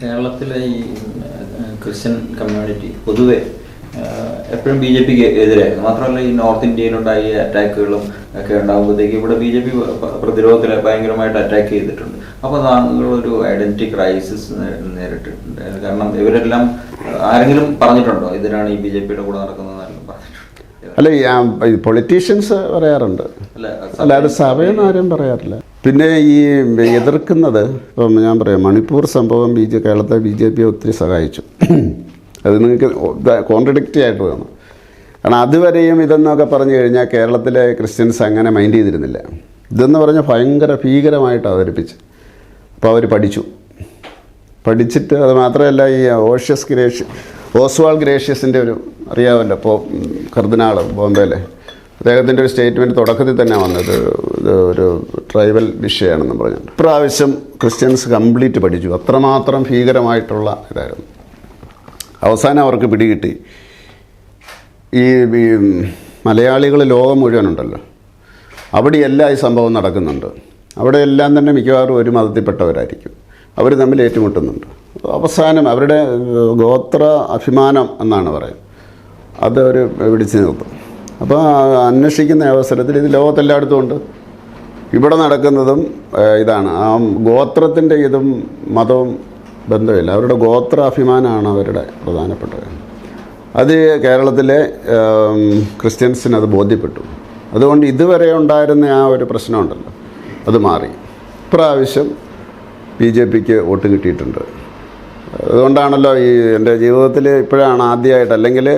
കേരളത്തിലെ ഈ Christian community പൊതുവെ എപ്പോഴും ബി ജെ പിക്ക് എതിരായിരുന്നു. മാത്രമല്ല ഈ നോർത്ത് ഇന്ത്യയിലുണ്ടായ അറ്റാക്കുകളും ഒക്കെ ഉണ്ടാകുമ്പോഴത്തേക്ക് ഇവിടെ ബി ജെ പി പ്രതിരോധത്തിൽ ഭയങ്കരമായിട്ട് അറ്റാക്ക് ചെയ്തിട്ടുണ്ട്. അപ്പോൾ താങ്കളൊരു ഐഡന്റിറ്റി ക്രൈസിസ് നേരിട്ടിട്ടുണ്ട്. കാരണം ഇവരെല്ലാം ആരെങ്കിലും പറഞ്ഞിട്ടുണ്ടോ ഇതിനാണ് ഈ ബി ജെ പിയുടെ കൂടെ നടക്കുന്നതെന്നെല്ലാം പറഞ്ഞിട്ടുണ്ട്? അല്ല, ഈ പൊളിറ്റീഷ്യൻസ് പറയാറുണ്ട്, അല്ലാതെ സഭയെന്ന് ആരും പറയാറില്ല. പിന്നെ ഈ എതിർക്കുന്നത് ഇപ്പം ഞാൻ പറയാം, മണിപ്പൂർ സംഭവം കേരളത്തെ ബി ജെ പിയെ ഒത്തിരി സഹായിച്ചു. അത് നിങ്ങൾക്ക് കോൺട്രഡിക്റ്റ് ആയിട്ട് വേണം. കാരണം അതുവരെയും ഇതെന്നൊക്കെ പറഞ്ഞു കഴിഞ്ഞാൽ കേരളത്തിലെ ക്രിസ്ത്യൻസ് അങ്ങനെ മൈൻഡ് ചെയ്തിരുന്നില്ല. ഇതെന്ന് പറഞ്ഞാൽ ഭയങ്കര ഭീകരമായിട്ട് അവതരിപ്പിച്ച്. അപ്പോൾ അവർ പഠിച്ചിട്ട് അത് മാത്രമല്ല, ഈ ഓസ്വാൾ ഗ്രേഷ്യസിൻ്റെ ഒരു അറിയാമല്ലോ, ഇപ്പോൾ കർദിനാൾ ബോംബെയിലെ, അദ്ദേഹത്തിൻ്റെ ഒരു സ്റ്റേറ്റ്മെൻറ്റ് തുടക്കത്തിൽ തന്നെ വന്നത് ഇത് ഒരു ട്രൈബൽ വിഷയമാണെന്ന് പറഞ്ഞിട്ടുണ്ട്. ഇപ്രാവശ്യം ക്രിസ്ത്യൻസ് കംപ്ലീറ്റ് പഠിച്ചു. അത്രമാത്രം ഭീകരമായിട്ടുള്ള ഇതായിരുന്നു. അവസാനം അവർക്ക് പിടികിട്ടി. ഈ മലയാളികൾ ലോകം മുഴുവനുണ്ടല്ലോ, അവിടെയെല്ലാം ഈ സംഭവം നടക്കുന്നുണ്ട്. അവിടെയെല്ലാം തന്നെ മിക്കവാറും ഒരു മതത്തിൽപ്പെട്ടവരായിരിക്കും. അവർ തമ്മിൽ ഏറ്റുമുട്ടുന്നുണ്ട്. അവസാനം അവരുടെ ഗോത്ര അഭിമാനം എന്നാണ് പറയുന്നത്, അത് അവർ പിടിച്ചു നിർത്തും. അപ്പോൾ അന്വേഷിക്കുന്ന അവസരത്തിൽ ഇത് ലോകത്തെല്ലായിടത്തും ഉണ്ട്. ഇവിടെ നടക്കുന്നതും ഇതാണ്. ആ ഗോത്രത്തിൻ്റെ ഇതും മതവും ബന്ധമില്ല. അവരുടെ ഗോത്ര അഭിമാനമാണ് അവരുടെ പ്രധാനപ്പെട്ടത്. അത് കേരളത്തിലെ ക്രിസ്ത്യൻസിന് അത് ബോധ്യപ്പെട്ടു. അതുകൊണ്ട് ഇതുവരെ ഉണ്ടായിരുന്ന ആ ഒരു പ്രശ്നമുണ്ടല്ലോ, അത് മാറി. ഇപ്രാവശ്യം ബി ജെ പിക്ക് വോട്ട് കിട്ടിയിട്ടുണ്ട്. അതുകൊണ്ടാണല്ലോ ഈ എൻ്റെ ജീവിതത്തിൽ ഇപ്പോഴാണ് ആദ്യമായിട്ട്, അല്ലെങ്കിൽ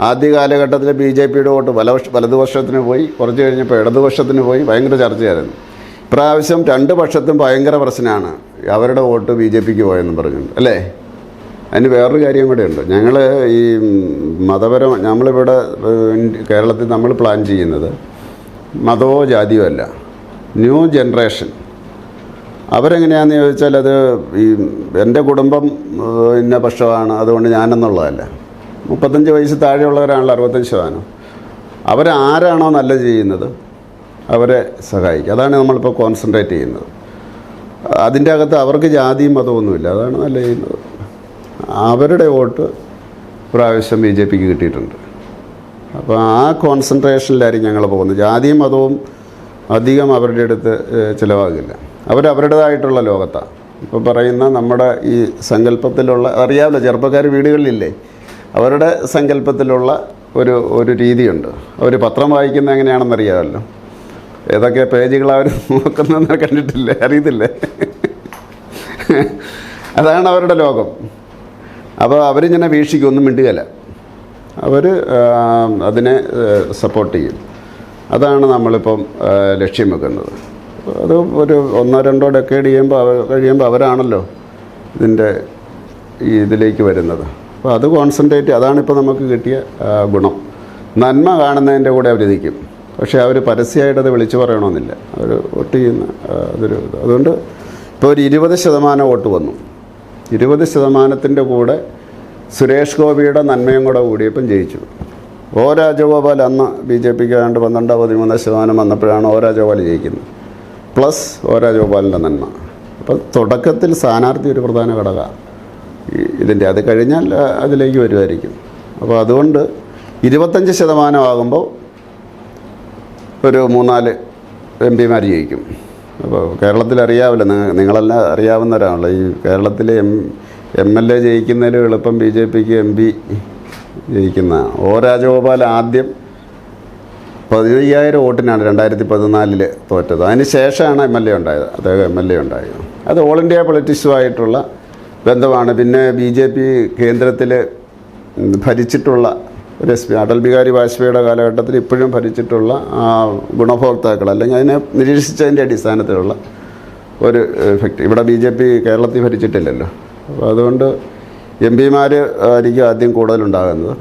ആദ്യ കാലഘട്ടത്തിൽ ബി ജെ പിയുടെ വോട്ട് വലതുപക്ഷത്തിന് പോയി, കുറച്ച് കഴിഞ്ഞപ്പോൾ ഇടതുപക്ഷത്തിന് പോയി, ഭയങ്കര ചർച്ചയായിരുന്നു. ഇപ്രാവശ്യം രണ്ട് പക്ഷത്തും ഭയങ്കര പ്രശ്നമാണ്. അവരുടെ വോട്ട് ബി ജെ പിക്ക് പോയെന്ന് പറഞ്ഞിട്ടുണ്ട്, അല്ലേ? അതിന് വേറൊരു കാര്യം കൂടെ ഉണ്ട്. ഞങ്ങൾ ഈ നമ്മളിവിടെ കേരളത്തിൽ നമ്മൾ പ്ലാൻ ചെയ്യുന്നത് മതമോ ജാതിയോ അല്ല, ന്യൂ ജനറേഷൻ. അവരെങ്ങനെയാണെന്ന് ചോദിച്ചാൽ, അത് ഈ എൻ്റെ കുടുംബം ഇന്ന പക്ഷമാണ്, അതുകൊണ്ട് ഞാനെന്നുള്ളതല്ല. 35 വയസ്സ് താഴെയുള്ളവരാണല്ലോ 65%. അവരാരാണോ നല്ലത് ചെയ്യുന്നത് അവരെ സഹായിക്കുക. അതാണ് നമ്മളിപ്പോൾ കോൺസെൻട്രേറ്റ് ചെയ്യുന്നത്. അതിൻ്റെ അകത്ത് അവർക്ക് ജാതിയും മതമൊന്നുമില്ല, അതാണ് നല്ല ചെയ്യുന്നത്. അവരുടെ വോട്ട് പ്രാവശ്യം ബി ജെ പിക്ക് കിട്ടിയിട്ടുണ്ട്. അപ്പോൾ ആ കോൺസെൻട്രേഷനിലായിരിക്കും ഞങ്ങൾ പോകുന്നത്. ജാതിയും മതവും അധികം അവരുടെ അടുത്ത് ചിലവാകില്ല. അവരവരുടേതായിട്ടുള്ള ലോകത്താണ്. ഇപ്പോൾ പറയുന്ന നമ്മുടെ ഈ സങ്കല്പത്തിലുള്ള, അറിയാമല്ലോ, ചെറുപ്പക്കാർ വീടുകളിലില്ലേ, അവരുടെ സങ്കല്പത്തിലുള്ള ഒരു രീതിയുണ്ട്. അവർ പത്രം വായിക്കുന്നത് എങ്ങനെയാണെന്നറിയാമല്ലോ, ഏതൊക്കെ പേജുകൾ അവർ നോക്കുന്നതെന്ന് കണ്ടിട്ടില്ലേ, അറിയത്തില്ലേ? അതാണ് അവരുടെ ലോകം. അപ്പോൾ അവരിങ്ങനെ വീക്ഷിക്കും, ഒന്നും മിണ്ടുകയില്ല. അവർ അതിനെ സപ്പോർട്ട് ചെയ്യും. അതാണ് നമ്മളിപ്പം ലക്ഷ്യം വെക്കുന്നത്. അത് ഒരു 1-2 ഡെക്കേഡ് കഴിയുമ്പോൾ അവരാണല്ലോ ഇതിലേക്ക് വരുന്നത്. അപ്പോൾ അത് കോൺസെൻട്രേറ്റ്, അതാണിപ്പോൾ നമുക്ക് കിട്ടിയ ഗുണം. നന്മ കാണുന്നതിൻ്റെ കൂടെ അവർ നിൽക്കും. പക്ഷേ അവർ പരസ്യമായിട്ടത് വിളിച്ചു പറയണമെന്നില്ല. അവർ വോട്ട് ചെയ്യുന്ന അതുകൊണ്ട് ഇപ്പോൾ ഒരു 20% വോട്ട് വന്നു. 20%-ൻ്റെ കൂടെ സുരേഷ് ഗോപിയുടെ നന്മയും കൂടെ കൂടിയപ്പം ജയിച്ചു. ഒ രാജഗോപാൽ അന്ന് ബി ജെ പിക്ക് ഏതാണ്ട് 12-13% വന്നപ്പോഴാണ് ഒ രാജഗോപാൽ ജയിക്കുന്നത്. പ്ലസ് ഒ രാജഗോപാലിൻ്റെ നന്മ. അപ്പോൾ തുടക്കത്തിൽ സ്ഥാനാർത്ഥി ഒരു പ്രധാന ഘടകമാണ് ഇതിൻ്റെ. അത് കഴിഞ്ഞാൽ അതിലേക്ക് വരുമായിരിക്കും. അപ്പോൾ അതുകൊണ്ട് 25% ആകുമ്പോൾ ഒരു 3-4 എം പിമാർ ജയിക്കും. അപ്പോൾ കേരളത്തിൽ അറിയാവില്ല, നിങ്ങളെല്ലാം അറിയാവുന്നവരാണല്ലോ, ഈ കേരളത്തിലെ MLA ജയിക്കുന്നതിലും എളുപ്പം ബി ജെ പിക്ക് MP ജയിക്കുന്ന. ഒ രാജഗോപാൽ ആദ്യം 15,000 വോട്ടിനാണ് 2014 തോറ്റത്. അതിന് ശേഷമാണ് MLA ഉണ്ടായത്. അദ്ദേഹം MLA ഉണ്ടായത്. അത് ഓൾ ഇന്ത്യ പൊളിറ്റിക്സുമായിട്ടുള്ള ബന്ധമാണ്. പിന്നെ ബി ജെ പി കേന്ദ്രത്തിൽ ഭരിച്ചിട്ടുള്ള ഒരു അടൽ ബിഹാരി വാജ്പേയിയുടെ കാലഘട്ടത്തിൽ ഇപ്പോഴും ഭരിച്ചിട്ടുള്ള ഗുണഭോക്താക്കൾ, അല്ലെങ്കിൽ അതിനെ നിരീക്ഷിച്ചതിൻ്റെ അടിസ്ഥാനത്തിലുള്ള ഒരു എഫക്റ്റ്. ഇവിടെ ബി ജെ പി കേരളത്തിൽ ഭരിച്ചിട്ടില്ലല്ലോ. അപ്പോൾ അതുകൊണ്ട് MP ആയിരിക്കും ആദ്യം കൂടുതലുണ്ടാകുന്നത്.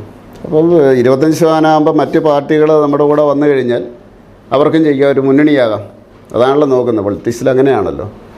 അപ്പോൾ 25% ആകുമ്പോൾ മറ്റ് പാർട്ടികൾ നമ്മുടെ കൂടെ വന്നു കഴിഞ്ഞാൽ അവർക്കും ജയിക്കാം, ഒരു മുന്നണിയാകാം. അതാണല്ലോ നോക്കുന്നത്. പൊളിറ്റിക്സിൽ അങ്ങനെയാണല്ലോ.